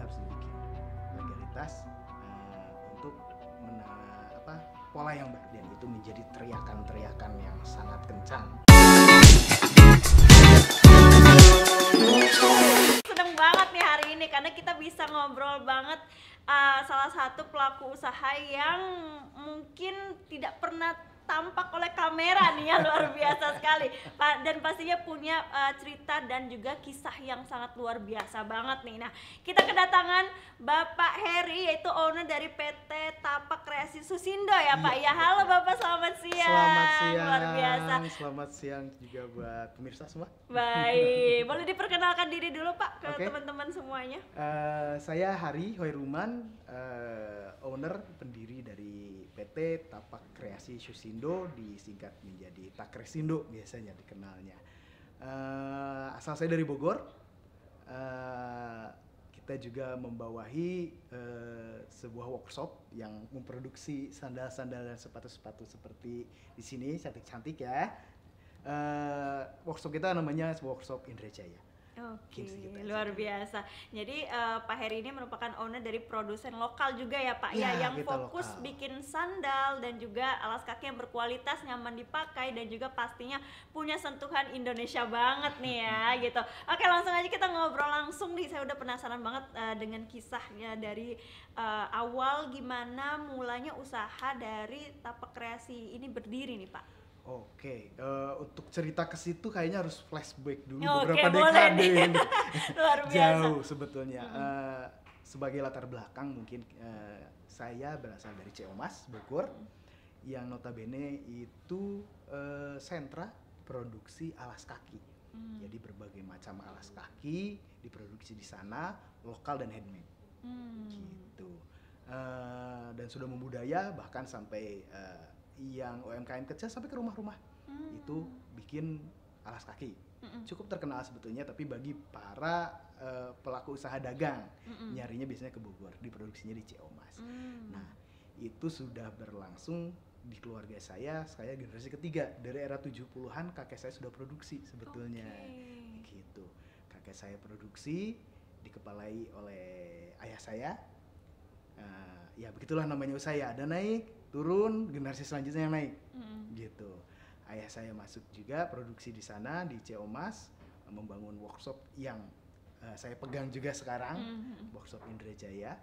harus dibikin legalitas untuk pola yang baru, dan itu menjadi teriakan-teriakan yang sangat kencang. Seneng banget nih hari ini karena kita bisa ngobrol banget salah satu pelaku usaha yang mungkin tidak pernah tampak oleh kamera nih ya, luar biasa sekali dan pastinya punya cerita dan juga kisah yang sangat luar biasa banget nih. Nah, kita kedatangan Bapak Heri, yaitu owner dari PT Tapak Kreasi Susindo ya Pak ya. Halo Bapak, selamat siang. Selamat siang. Luar biasa. Selamat siang juga buat pemirsa semua. Baik, boleh diperkenalkan diri dulu Pak ke teman-teman semuanya. Saya Hari Hoiruman, owner pendiri dari PT Tapak Kreasi Susindo, disingkat menjadi Takresindo biasanya dikenalnya. Asal saya dari Bogor. Kita juga membawahi sebuah workshop yang memproduksi sandal-sandal dan sepatu-sepatu seperti di sini, cantik-cantik ya. Workshop kita namanya workshop Indrajaya. Oke, luar biasa. Jadi Pak Heri ini merupakan owner dari produsen lokal juga ya Pak ya, yang fokus lokal. Bikin sandal dan juga alas kaki yang berkualitas, nyaman dipakai, dan juga pastinya punya sentuhan Indonesia banget nih ya gitu. Oke, langsung aja kita ngobrol langsung nih. Saya udah penasaran banget dengan kisahnya dari awal gimana mulanya usaha dari Tapak Kreasi ini berdiri nih Pak. Oke, untuk cerita ke situ kayaknya harus flashback dulu beberapa dekade. Luar biasa. Jauh sebetulnya. Sebagai latar belakang mungkin saya berasal dari Ciomas, Bogor, yang notabene itu sentra produksi alas kaki. Jadi berbagai macam alas kaki diproduksi di sana, lokal dan handmade. Gitu. Dan sudah membudaya bahkan sampai yang UMKM kecil sampai ke rumah-rumah itu bikin alas kaki. Cukup terkenal sebetulnya, tapi bagi para pelaku usaha dagang nyarinya biasanya ke Bogor, diproduksinya di Ciomas. Nah, itu sudah berlangsung di keluarga saya generasi ketiga. Dari era 70-an kakek saya sudah produksi sebetulnya. Gitu. Kakek saya produksi, dikepalai oleh ayah saya. Ya begitulah namanya usaha, ada naik turun, generasi selanjutnya yang naik, gitu. Ayah saya masuk juga produksi di sana di Ciomas, membangun workshop yang saya pegang juga sekarang, workshop Indrajaya.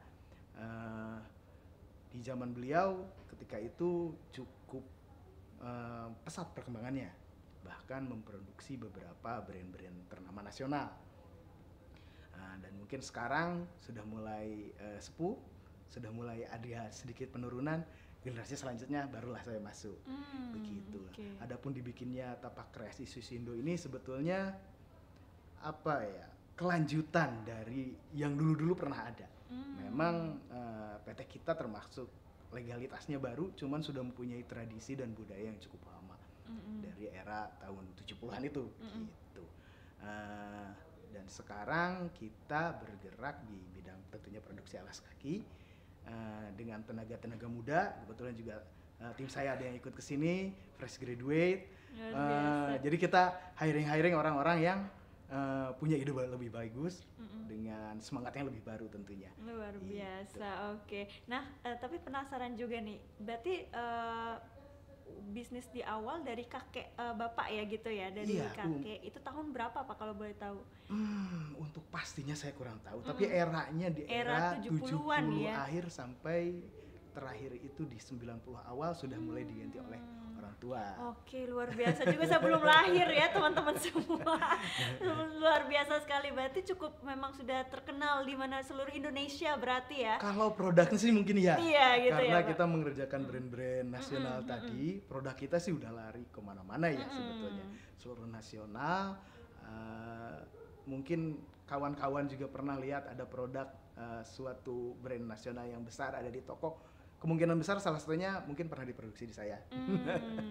Di zaman beliau ketika itu cukup pesat perkembangannya, bahkan memproduksi beberapa brand-brand ternama nasional. Dan mungkin sekarang sudah mulai sepuh, sudah mulai ada sedikit penurunan. Generasi selanjutnya barulah saya masuk, begitu. Adapun dibikinnya Tapak Kreasi Susindo ini sebetulnya kelanjutan dari yang dulu-dulu pernah ada. Memang PT kita termasuk legalitasnya baru, cuman sudah mempunyai tradisi dan budaya yang cukup lama dari era tahun 70-an itu, gitu. Dan sekarang kita bergerak di bidang tentunya produksi alas kaki. Dengan tenaga-tenaga muda, kebetulan juga tim saya ada yang ikut ke sini, fresh graduate. Jadi kita hiring orang-orang yang punya ide lebih bagus dengan semangat yang lebih baru tentunya. Luar biasa, oke. Nah, tapi penasaran juga nih, berarti bisnis di awal dari kakek Bapak ya gitu ya, dari kakek itu tahun berapa Pak kalau boleh tahu? Untuk pastinya saya kurang tahu, tapi eranya di era 70 ya? Akhir sampai terakhir itu di 90 awal sudah mulai diganti oleh orang tua. Oke, luar biasa juga, saya belum lahir ya teman-teman semua. Luar biasa sekali, berarti cukup memang sudah terkenal di mana seluruh Indonesia berarti ya. Kalau produknya sih mungkin ya. Iya gitu karena ya, kita mengerjakan brand-brand nasional tadi, produk kita sih udah lari kemana-mana ya sebetulnya. Seluruh nasional, mungkin kawan-kawan juga pernah lihat ada produk suatu brand nasional yang besar ada di toko. Kemungkinan besar salah satunya mungkin pernah diproduksi di saya.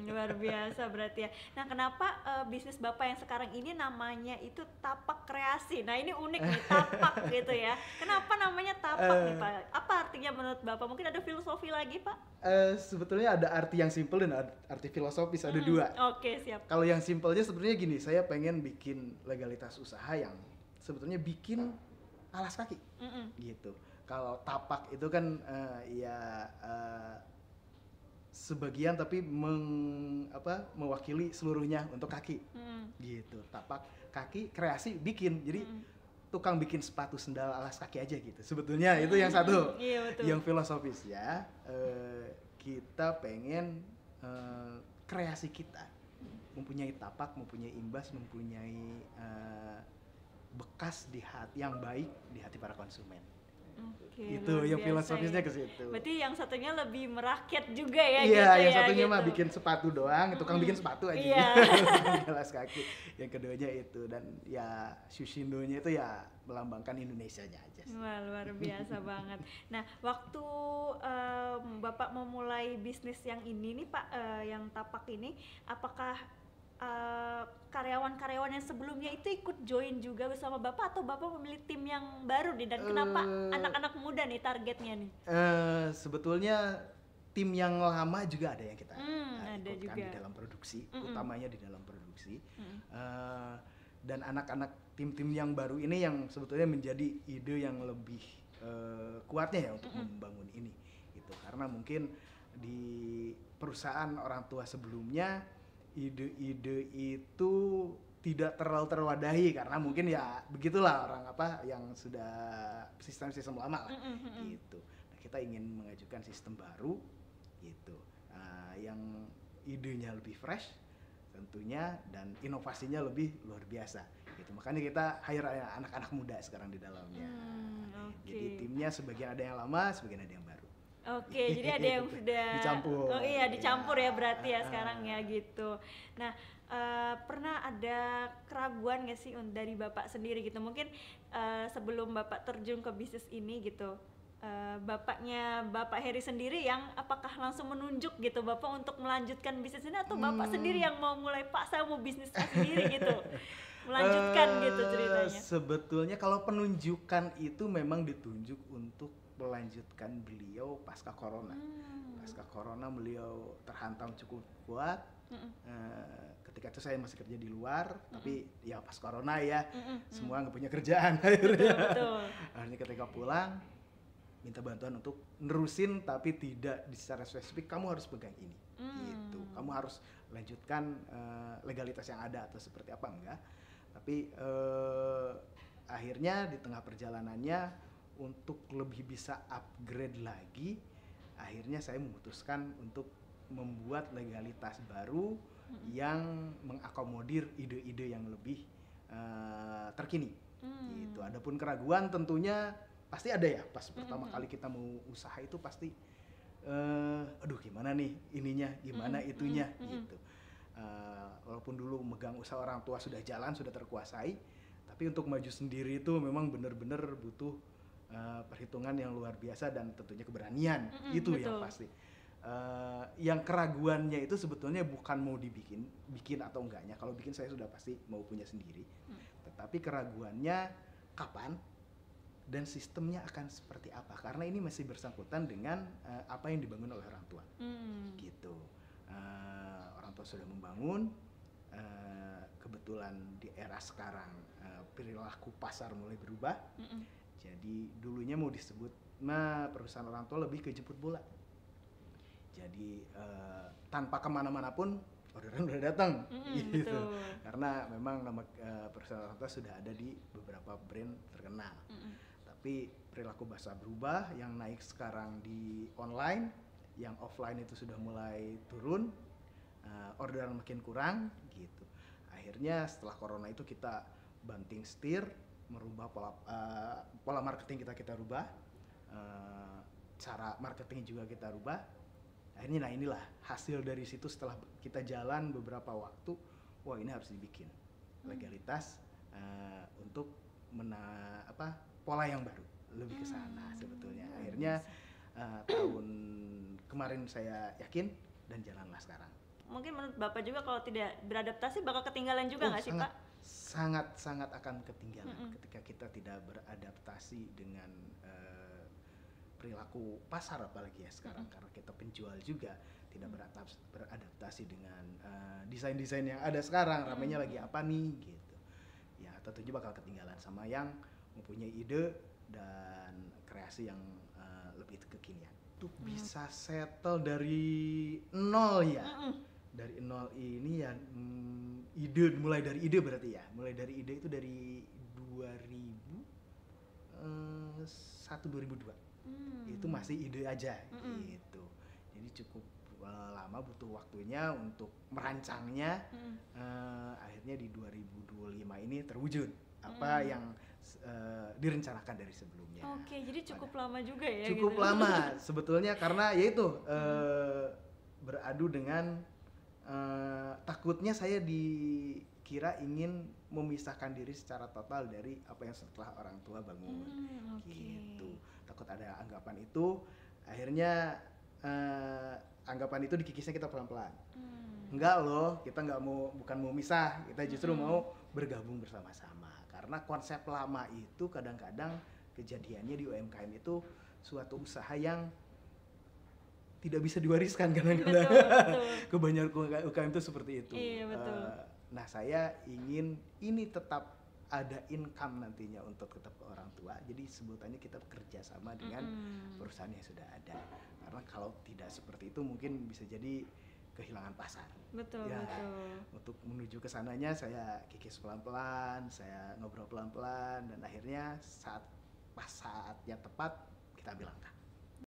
Luar biasa berarti ya. Nah, kenapa bisnis Bapak yang sekarang ini namanya itu Tapak Kreasi? Nah, ini unik nih, tapak gitu ya. Kenapa namanya tapak nih Pak? Apa artinya menurut Bapak? Mungkin ada filosofi lagi Pak? Sebetulnya ada arti yang simpel dan arti filosofis, ada dua. Oke, siap. Kalau yang simpelnya sebenarnya gini, saya pengen bikin legalitas usaha yang sebetulnya bikin alas kaki gitu. Kalau tapak itu kan sebagian tapi mewakili seluruhnya untuk kaki gitu. Tapak, kaki, kreasi bikin, jadi tukang bikin sepatu sendal alas kaki aja gitu sebetulnya. Itu yang satu. Iya, betul. Yang filosofis ya, kita pengen kreasi kita mempunyai tapak, mempunyai imbas, mempunyai bekas di hati yang baik di hati para konsumen. Itu yang filosofisnya ke situ. Berarti yang satunya lebih merakyat juga ya. Iya, gitu yang ya, satunya gitu. mah bikin sepatu doang, tukang bikin sepatu aja. Iya. Alas kaki. Yang keduanya itu, dan ya Shushindo-nya itu ya melambangkan Indonesianya aja sih. Wah, luar biasa banget. Nah, waktu Bapak memulai bisnis yang ini nih Pak, yang tapak ini, apakah karyawan-karyawan yang sebelumnya itu ikut join juga bersama Bapak, atau Bapak memilih tim yang baru nih, dan kenapa anak-anak muda nih targetnya nih? Sebetulnya tim yang lama juga ada yang kita ada ikutkan juga di dalam produksi, utamanya di dalam produksi. Dan anak-anak tim-tim yang baru ini yang sebetulnya menjadi ide yang lebih kuatnya ya untuk membangun ini gitu. Karena mungkin di perusahaan orang tua sebelumnya ide-ide itu tidak terlalu terwadahi, karena mungkin ya begitulah orang yang sudah sistem-sistem lama lah gitu. Nah, kita ingin mengajukan sistem baru gitu, yang idenya lebih fresh tentunya, dan inovasinya lebih luar biasa gitu. Makanya kita hire anak-anak muda sekarang di dalamnya. Jadi timnya sebagian ada yang lama, sebagian ada yang baru. Jadi ada yang sudah dicampur. Oh iya, dicampur ya berarti ya sekarang ya gitu. Nah, pernah ada keraguan nggak sih dari Bapak sendiri gitu? Mungkin sebelum Bapak terjun ke bisnis ini gitu, bapaknya Bapak Heri sendiri yang apakah langsung menunjuk gitu Bapak untuk melanjutkan bisnis ini, atau Bapak sendiri yang mau mulai, Pak saya mau bisnis sendiri gitu, melanjutkan gitu ceritanya? Sebetulnya kalau penunjukan itu memang ditunjuk untuk melanjutkan beliau pasca corona. Pasca corona beliau terhantam cukup kuat. Ketika itu saya masih kerja di luar, tapi ya pas corona ya semua nggak punya kerjaan akhirnya. Betul. Akhirnya ketika pulang minta bantuan untuk nerusin, tapi tidak secara spesifik kamu harus pegang ini gitu. Kamu harus lanjutkan legalitas yang ada atau seperti apa, enggak. Tapi akhirnya di tengah perjalanannya untuk lebih bisa upgrade lagi, akhirnya saya memutuskan untuk membuat legalitas baru yang mengakomodir ide-ide yang lebih terkini gitu. Adapun keraguan tentunya pasti ada ya, pas pertama kali kita mau usaha itu pasti aduh gimana nih ininya, gimana itunya gitu. Walaupun dulu megang usaha orang tua sudah jalan, sudah terkuasai, tapi untuk maju sendiri itu memang benar-benar butuh perhitungan yang luar biasa dan tentunya keberanian. Itu betul. Yang pasti. Yang keraguannya itu sebetulnya bukan mau bikin atau enggaknya. Kalau bikin saya sudah pasti mau punya sendiri. Tetapi keraguannya kapan dan sistemnya akan seperti apa. Karena ini masih bersangkutan dengan apa yang dibangun oleh orang tua. Gitu. Orang tua sudah membangun. Kebetulan di era sekarang perilaku pasar mulai berubah. Jadi dulunya mau disebut perusahaan orang tua lebih ke jemput bola. Jadi tanpa kemana-mana pun orderan udah datang gitu. Betul. Karena memang nama perusahaan orang tua sudah ada di beberapa brand terkenal. Tapi perilaku pasar berubah, yang naik sekarang di online, yang offline itu sudah mulai turun, orderan makin kurang gitu. Akhirnya setelah corona itu kita banting setir, merubah pola marketing kita rubah, cara marketing juga kita rubah. Akhirnya inilah hasil dari situ. Setelah kita jalan beberapa waktu, wah ini harus dibikin legalitas untuk pola yang baru, lebih ke sana sebetulnya. Akhirnya tahun kemarin saya yakin dan jalanlah sekarang. Mungkin menurut Bapak juga kalau tidak beradaptasi bakal ketinggalan juga nggak sih Pak? Sangat akan ketinggalan ketika kita tidak beradaptasi dengan perilaku pasar, apalagi ya sekarang karena kita penjual juga tidak beradaptasi dengan desain-desain yang ada sekarang, ramainya lagi apa nih gitu. Ya tentunya bakal ketinggalan sama yang mempunyai ide dan kreasi yang lebih kekinian. Untuk bisa settle dari nol ya. Dari nol ini ya mulai dari ide berarti ya. Mulai dari ide itu dari 2001 2002. Itu masih ide aja gitu. Jadi cukup lama butuh waktunya untuk merancangnya. Akhirnya di 2025 ini terwujud apa yang direncanakan dari sebelumnya. Oke, jadi cukup lama juga ya. Cukup gitu. lama sebetulnya karena yaitu beradu dengan takutnya saya dikira ingin memisahkan diri secara total dari apa yang setelah orang tua bangun. Gitu. Takut ada anggapan itu, akhirnya anggapan itu dikikisnya kita pelan-pelan. Enggak loh, kita bukan mau misah, kita justru mau bergabung bersama-sama. Karena konsep lama itu kadang-kadang kejadiannya di UMKM itu suatu usaha yang tidak bisa diwariskan kadang-kadang. Kebanyakan UMKM itu seperti itu. Iya, betul. Nah, saya ingin ini tetap ada income nantinya untuk tetap ke orang tua. Jadi sebutannya kita bekerja sama dengan perusahaan yang sudah ada. Karena kalau tidak seperti itu mungkin bisa jadi kehilangan pasar. Betul. Untuk menuju ke sananya saya kikis pelan-pelan, saya ngobrol pelan-pelan, dan akhirnya saatnya tepat kita ambil langkah.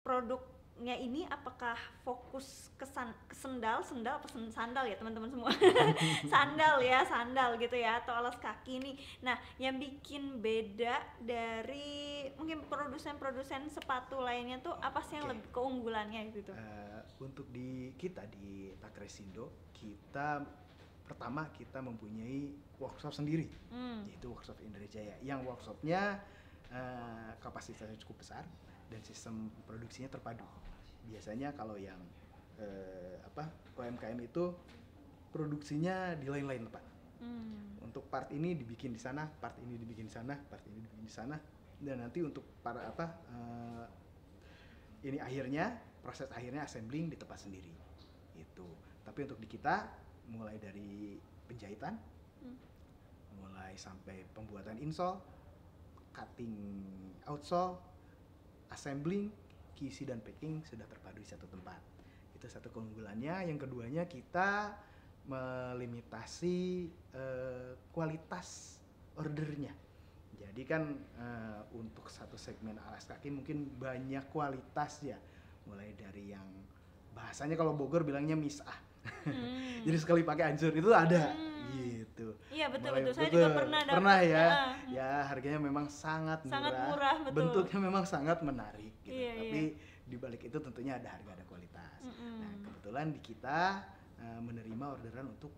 Produknya ini apakah fokus ke sandal apa sandal ya teman-teman semua? Sandal gitu ya, atau alas kaki nih. Nah, yang bikin beda dari mungkin produsen sepatu lainnya tuh apa sih yang lebih keunggulannya gitu? Untuk di Takresindo, pertama kita mempunyai workshop sendiri, yaitu workshop Indra Jaya. Yang workshopnya kapasitasnya cukup besar dan sistem produksinya terpadu. Biasanya kalau yang UMKM itu produksinya di lain-lain tempat. Untuk part ini dibikin di sana, part ini dibikin di sana, part ini dibikin di sana, dan nanti untuk para proses akhirnya assembling di tempat sendiri. Itu. Tapi untuk di kita mulai dari penjahitan, mulai sampai pembuatan insole, cutting outsole, assembling, QC dan packing sudah terpadu di satu tempat. Itu satu keunggulannya. Yang keduanya kita melimitasi kualitas ordernya. Jadi kan untuk satu segmen alas kaki mungkin banyak kualitas ya. Mulai dari yang bahasanya kalau Bogor bilangnya misah. Jadi sekali pakai hancur itu ada gitu. Iya, betul. Saya juga pernah ya. Ya, harganya memang sangat murah. Betul. Bentuknya memang sangat menarik gitu. Iya, Tapi di balik itu tentunya ada harga, ada kualitas. Nah, kebetulan di kita menerima orderan untuk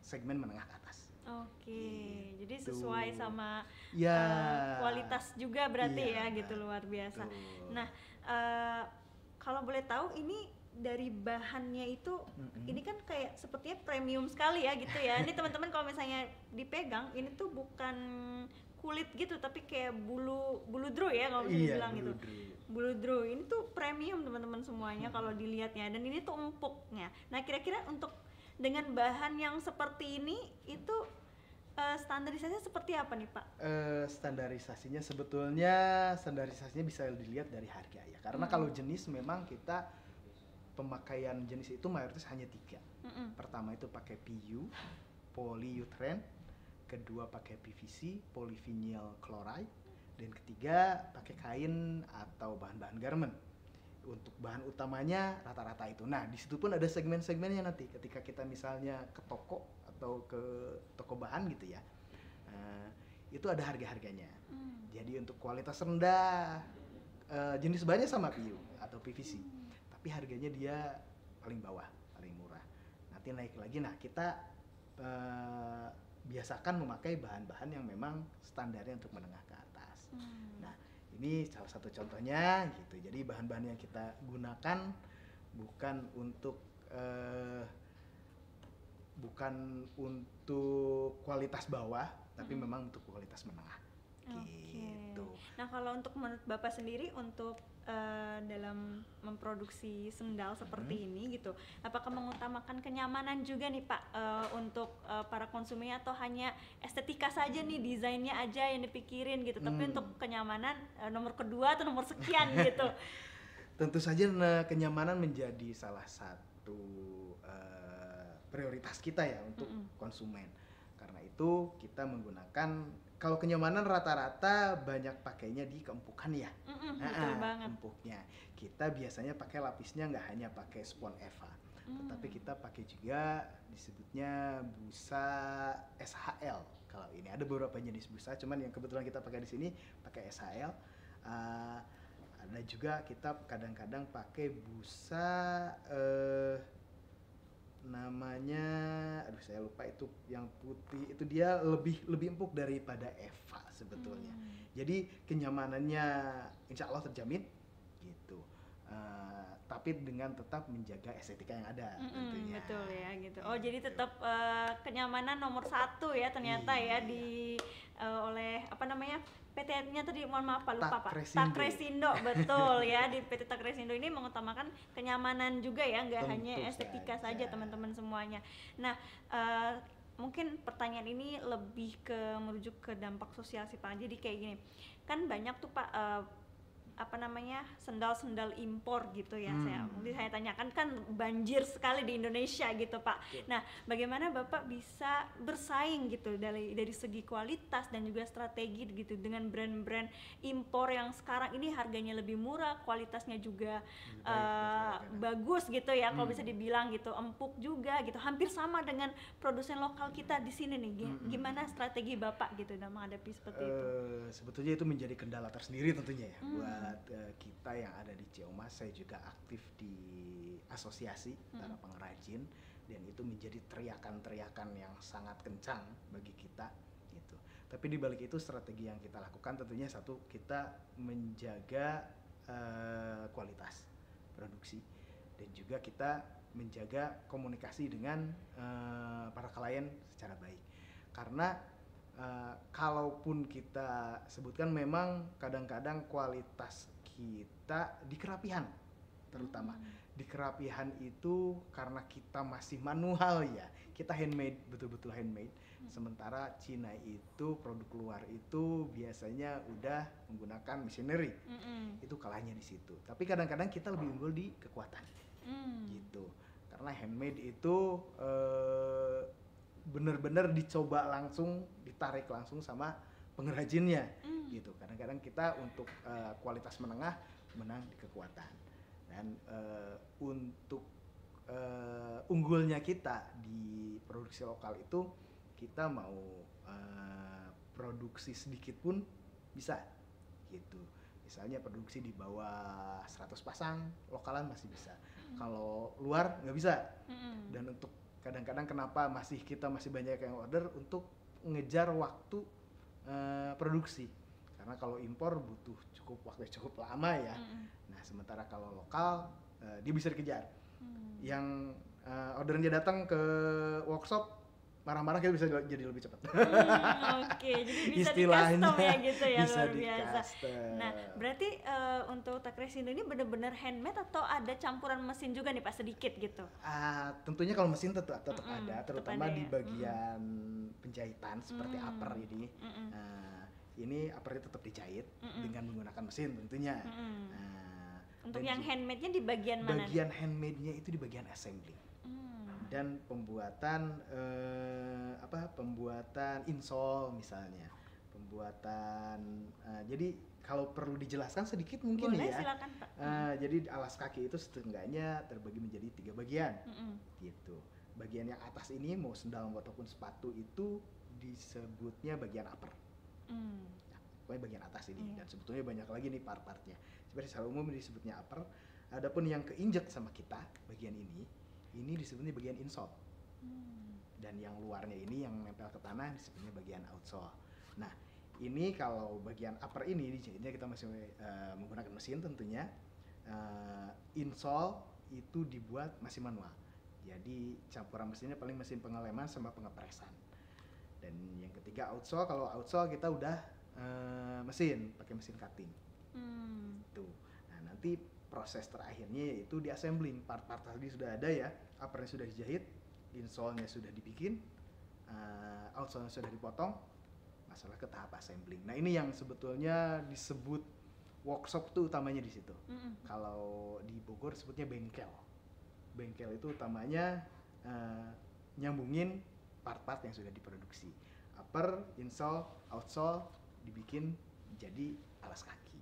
segmen menengah ke atas. Oke, jadi sesuai sama kualitas juga berarti gitu, luar biasa. Nah, kalau boleh tahu ini dari bahannya itu ini kan kayak sepertinya premium sekali ya gitu ya. Ini teman-teman kalau misalnya dipegang ini tuh bukan kulit gitu tapi kayak bulu dru ya kalau misalnya bilang gitu. Bulu dru ini tuh premium teman-teman semuanya kalau dilihatnya, dan ini tuh empuknya. Nah, kira-kira untuk dengan bahan yang seperti ini itu standarisasinya seperti apa nih Pak? Standarisasinya bisa dilihat dari harga ya. Karena kalau jenis memang kita pemakaian jenis itu mayoritas hanya 3. Pertama itu pakai PU, polyurethane, kedua pakai PVC, polyvinyl chloride, dan ketiga pakai kain atau bahan-bahan garment. Untuk bahan utamanya rata-rata itu. Nah, di situ pun ada segmen-segmennya nanti. Ketika kita misalnya ke toko atau ke toko bahan gitu ya, itu ada harga-harganya. Jadi untuk kualitas rendah, jenis bahannya sama PU atau PVC, tapi harganya dia paling bawah, paling murah. Nanti naik lagi. Nah, kita biasakan memakai bahan-bahan yang memang standarnya untuk menengah ke atas. Nah, ini salah satu contohnya gitu. Jadi bahan-bahan yang kita gunakan bukan untuk kualitas bawah, tapi memang untuk kualitas menengah. gitu. Nah kalau untuk menurut Bapak sendiri untuk dalam memproduksi sendal seperti ini gitu, apakah mengutamakan kenyamanan juga nih Pak untuk para konsumen atau hanya estetika saja nih, desainnya aja yang dipikirin gitu, tapi untuk kenyamanan nomor kedua atau nomor sekian gitu? Tentu saja kenyamanan menjadi salah satu prioritas kita ya untuk konsumen. Karena itu kita menggunakan, kalau kenyamanan rata-rata banyak pakainya di keempukan ya. Betul banget. Empuknya kita biasanya pakai lapisnya nggak hanya pakai spon eva, tetapi kita pakai juga disebutnya busa SHL. Kalau ini ada beberapa jenis busa, cuman yang kebetulan kita pakai di sini pakai SHL. Ada juga kita kadang-kadang pakai busa namanya, aduh saya lupa, itu yang putih itu, dia lebih empuk daripada eva sebetulnya. Jadi kenyamanannya insya Allah terjamin gitu, tapi dengan tetap menjaga estetika yang ada tentunya. Betul ya gitu. Oh jadi tetap kenyamanan nomor satu ya ternyata ya di oleh apa namanya PT-nya tadi, mohon maaf Pak, lupa Pak. Takresindo, betul ya, di PT Takresindo ini mengutamakan kenyamanan juga ya, nggak hanya estetika saja teman-teman semuanya. Nah mungkin pertanyaan ini lebih ke merujuk ke dampak sosial sih Pak. Jadi kayak gini, kan banyak tuh Pak apa namanya sendal-sendal impor gitu ya. Saya tanyakan, kan banjir sekali di Indonesia gitu Pak. Nah bagaimana Bapak bisa bersaing gitu dari segi kualitas dan juga strategi gitu dengan brand-brand impor yang sekarang ini harganya lebih murah, kualitasnya juga bagus gitu ya, kalau bisa dibilang gitu, empuk juga gitu, hampir sama dengan produsen lokal kita di sini nih. Gimana strategi Bapak gitu dalam menghadapi seperti itu? Sebetulnya itu menjadi kendala tersendiri tentunya ya buat kita yang ada di Ciomas. Saya juga aktif di asosiasi para pengrajin, dan itu menjadi teriakan-teriakan yang sangat kencang bagi kita gitu. Tapi di balik itu strategi yang kita lakukan tentunya satu, kita menjaga kualitas produksi, dan juga kita menjaga komunikasi dengan para klien secara baik. Karena kalaupun kita sebutkan, memang kadang-kadang kualitas kita di kerapihan, terutama di kerapihan itu karena kita masih manual ya, kita handmade, betul-betul handmade. Sementara Cina itu produk luar itu biasanya udah menggunakan machinery, itu kalahnya di situ. Tapi kadang-kadang kita lebih unggul di kekuatan gitu, karena handmade itu bener-bener dicoba langsung, ditarik langsung sama pengrajinnya gitu. Kadang-kadang kita untuk kualitas menengah menang di kekuatan, dan untuk unggulnya kita di produksi lokal itu, kita mau produksi sedikit pun bisa gitu. Misalnya produksi di bawah 100 pasang lokalan masih bisa, kalau luar nggak bisa. Dan untuk kadang-kadang kenapa kita masih banyak yang order, untuk ngejar waktu produksi, karena kalau impor butuh waktu cukup lama ya. Nah sementara kalau lokal dia bisa dikejar. Yang ordernya datang ke workshop marah-marah, kita bisa jadi lebih cepat. Oke, jadi bisa di-custom ya gitu ya, luar biasa. Nah berarti untuk Takresindo ini benar-benar handmade atau ada campuran mesin juga nih Pak, sedikit gitu? Tentunya kalau mesin tetap ada, terutama di ya. bagian penjahitan seperti upper ini. Ini uppernya tetap dijahit dengan menggunakan mesin tentunya. Untuk yang handmade-nya di bagian mana? Bagian handmade-nya itu di bagian assembly. Dan pembuatan pembuatan insole misalnya, pembuatan jadi kalau perlu dijelaskan sedikit mungkin. Boleh, ya. Silakan Pak. Jadi alas kaki itu setidaknya terbagi menjadi 3 bagian gitu. Bagian yang atas ini, mau sendal ataupun sepatu, itu disebutnya bagian upper. Nah, pokoknya bagian atas ini. Dan sebetulnya banyak lagi nih part-partnya. Sebenarnya secara umum disebutnya upper. Adapun yang keinjek sama kita bagian ini disebutnya bagian insole. Dan yang luarnya ini yang nempel ke tanah disebutnya bagian outsole. Nah ini kalau bagian upper ini dijahitnya kita masih menggunakan mesin tentunya. Insole itu dibuat masih manual, jadi campuran mesinnya paling mesin pengeleman sama pengepresan. Dan yang ketiga outsole. Kalau outsole kita udah pakai mesin cutting. Tuh. Nah, nanti proses terakhirnya yaitu di assembling. Part-part tadi sudah ada ya, uppernya sudah dijahit, insole-nya sudah dibikin, outsole-nya sudah dipotong, masalah ke tahap assembling. Nah, ini yang sebetulnya disebut workshop tuh utamanya di situ. Kalau di Bogor sebutnya bengkel. Bengkel itu utamanya nyambungin part-part yang sudah diproduksi. Upper, insole, outsole dibikin jadi alas kaki.